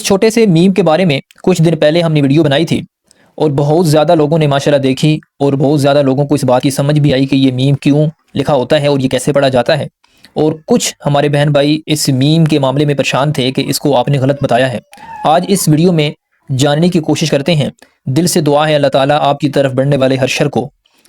छोटे से मीम के बारे में कुछ दिन पहले हमने वीडियो बनाई थी और बहुत ज़्यादा लोगों ने माशाल्लाह देखी और बहुत ज़्यादा लोगों को इस बात की समझ भी आई कि ये मीम क्यों लिखा होता है और ये कैसे पढ़ा जाता है। और कुछ हमारे बहन भाई इस मीम के मामले में परेशान थे कि इसको आपने गलत बताया है। आज इस वीडियो में जानने की कोशिश करते हैं। दिल से दुआ है अल्लाह ताला आपकी तरफ बढ़ने वाले हर शर को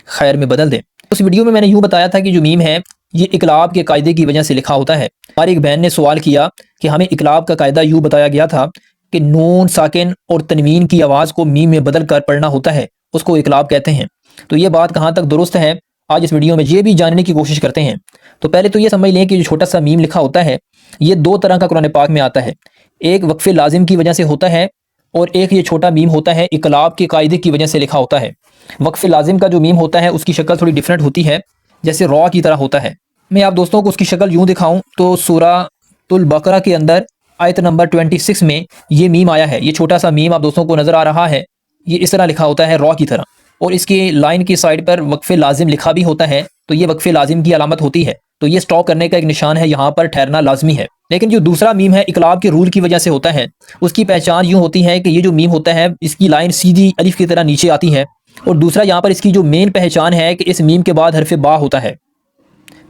खैर में बदल दे। उस वीडियो में मैंने यूँ बताया था कि जो मीम है ये इकलाब के कायदे की वजह से लिखा होता है। हमारी एक बहन ने सवाल किया कि हमें इकलाब का कायदा यूँ बताया गया था कि नून साकिन और तनवीन की आवाज़ को मीम में बदल कर पढ़ना होता है, उसको इकलाब कहते हैं। तो ये बात कहाँ तक दुरुस्त है, आज इस वीडियो में ये भी जानने की कोशिश करते हैं। तो पहले तो ये समझ लें कि जो छोटा सा मीम लिखा होता है ये दो तरह का कुरान पाक में आता है। एक वक्फ़े लाजिम की वजह से होता है और एक ये छोटा मीम होता है इकलाब के कायदे की वजह से लिखा होता है। वक्फ़े लाजिम का जो मीम होता है उसकी शक्ल थोड़ी डिफरेंट होती है, जैसे रॉ की तरह होता है। मैं आप दोस्तों को उसकी शक्ल यूँ दिखाऊँ तो सूरह बकरा के अंदर आयत नंबर 26 में ये मीम आया है। ये छोटा सा मीम आप दोस्तों को नज़र आ रहा है, ये इस तरह लिखा होता है रॉ की तरह, और इसकी लाइन की साइड पर वक्फ़े लाजिम लिखा भी होता है। तो ये वक्फ़े लाजिम की अलामत होती है, तो ये स्टॉप करने का एक निशान है, यहाँ पर ठहरना लाजमी है। लेकिन जो दूसरा मीम है इकलाब के रूल की वजह से होता है, उसकी पहचान यूँ होती है कि ये जो मीम होता है इसकी लाइन सीधी अलिफ की तरह नीचे आती है। और दूसरा यहाँ पर इसकी जो मेन पहचान है कि इस मीम के बाद हरफ बा होता है,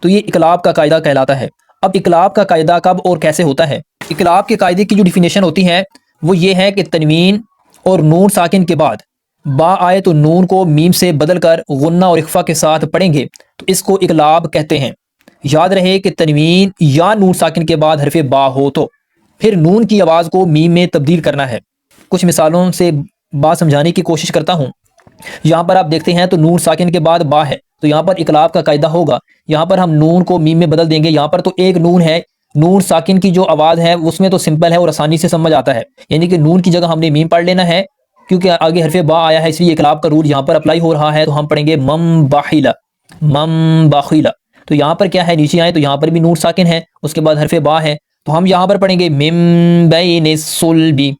तो ये इकलाब का कायदा कहलाता है। अब इकलाब का कायदा कब और कैसे होता है? इकलाब के कायदे की जो डिफिनेशन होती है वो ये है कि तनवीन और नून साकिन के बाद बा आए तो नून को मीम से बदल कर गुन्ना और इख्फा के साथ पढ़ेंगे तो इसको इकलाब कहते हैं। याद रहे कि तनवीन या नून साकिन के बाद हरफ बा हो तो फिर नून की आवाज़ को मीम में तब्दील करना है। कुछ मिसालों से बात समझाने की कोशिश करता हूँ। यहाँ पर आप देखते हैं तो नून साकिन के बाद बा है, तो यहाँ पर इकलाब का कायदा होगा। यहाँ पर हम नून को मीम में बदल देंगे। यहाँ पर तो एक नून है, नून साकिन की जो आवाज़ है उसमें तो सिंपल है और आसानी से समझ आता है, यानी कि नून की जगह हमने मीम पढ़ लेना है क्योंकि आगे हरफ बा आया है, इसलिए इकलाब का रूल यहाँ पर अप्लाई हो रहा है। तो हम पढ़ेंगे मम बाखिला, मम बाखिला। तो यहाँ पर क्या है, नीचे आए तो यहाँ पर भी नून साकिन है, उसके बाद हरफ बा है, तो हम यहाँ पर पढ़ेंगे मिम बैन सुल्बी,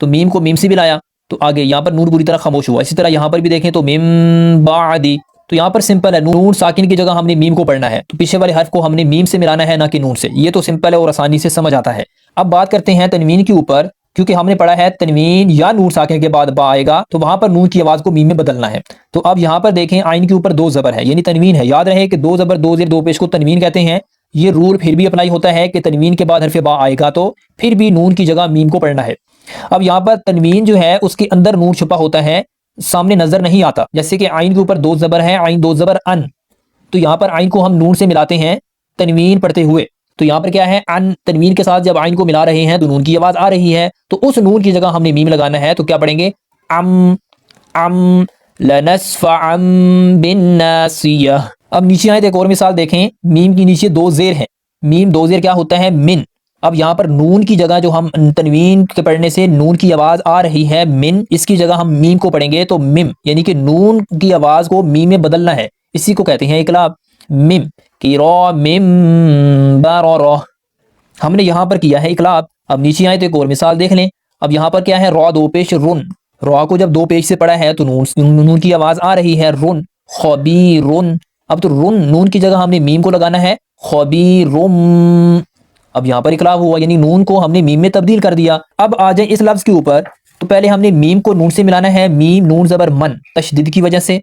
तो मीम को मीम से भी लाया तो आगे यहाँ पर नून पूरी तरह खामोश हुआ। इसी तरह यहाँ पर भी देखें तो मिम बादी, तो यहाँ पर सिंपल है, नून साकिन की जगह हमने मीम को पढ़ना है, तो पीछे वाले हर्फ को हमने मीम से मिलाना है ना कि नून से। ये तो सिंपल है और आसानी से समझ आता है। अब बात करते हैं तनवीन के ऊपर, क्योंकि हमने पढ़ा है तनवीन या नून साकिन के बाद बा आएगा तो वहां पर नून की आवाज को मीम में बदलना है। तो अब यहाँ पर देखें आइन के ऊपर दो जबर है, यानी तनवीन है। याद रहे कि दो जबर दो जेर दो पेश को तनवीन कहते हैं। ये रूल फिर भी अप्लाई होता है कि तनवीन के बाद हरफ बा आएगा तो फिर भी नून की जगह मीम को पढ़ना है। अब यहाँ पर तनवीन जो है उसके अंदर नून छुपा होता है, सामने नजर नहीं आता। जैसे कि आइन के ऊपर दो जबर है, आइन दो जबर अन, तो यहाँ पर आइन को हम नून से मिलाते हैं तनवीन पढ़ते हुए। तो यहाँ पर क्या है, अन तनवीन के साथ जब आइन को मिला रहे हैं तो नून की आवाज आ रही है, तो उस नून की जगह हमने मीम लगाना है। तो क्या पढ़ेंगे, अम लनस्फअम बिन्नासिया। अब नीचे आए तो एक और मिसाल देखें, मीम की नीचे दो जेर है, मीम दो जेर क्या होता है, मिन। अब यहाँ पर नून की जगह जो हम तनवीन के पढ़ने से नून की आवाज आ रही है मिन, इसकी जगह हम मीम को पढ़ेंगे तो मिम, यानी कि नून की आवाज को मीम में बदलना है। इसी को कहते हैं इकलाब। मिम की रॉ मिम बा, हमने यहाँ पर किया है इकलाब। अब नीचे आए तो एक और मिसाल देख लें। अब यहाँ पर क्या है, रॉ दो पेश रुन, रॉ को जब दो पेश से पढ़ा है तो नून की आवाज आ रही है रुन, खबी रुन। अब तो रुन नून की जगह हमने मीम को लगाना है, खबी रुम। अब यहाँ पर इकलाब हुआ, यानी नून को हमने मीम में तब्दील कर दिया। अब आ जाए इस लफ्ज के ऊपर, तो पहले हमने मीम को नून से मिलाना है, मीम नून जबर मन तशदीद की वजह से।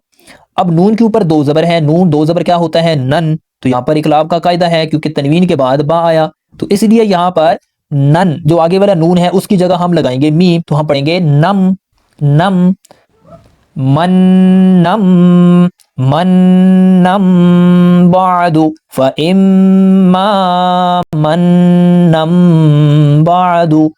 अब नून के ऊपर दो जबर है, नून दो जबर क्या होता है, नन, तो यहाँ पर इकलाब का कायदा है क्योंकि तनवीन के बाद बा आया, तो इसलिए यहाँ पर नन जो आगे वाला नून है उसकी जगह हम लगाएंगे मीम, तो हम पढ़ेंगे नम नम मन्नम मन्नम बादु फ़इम्मा मन्नम बादु।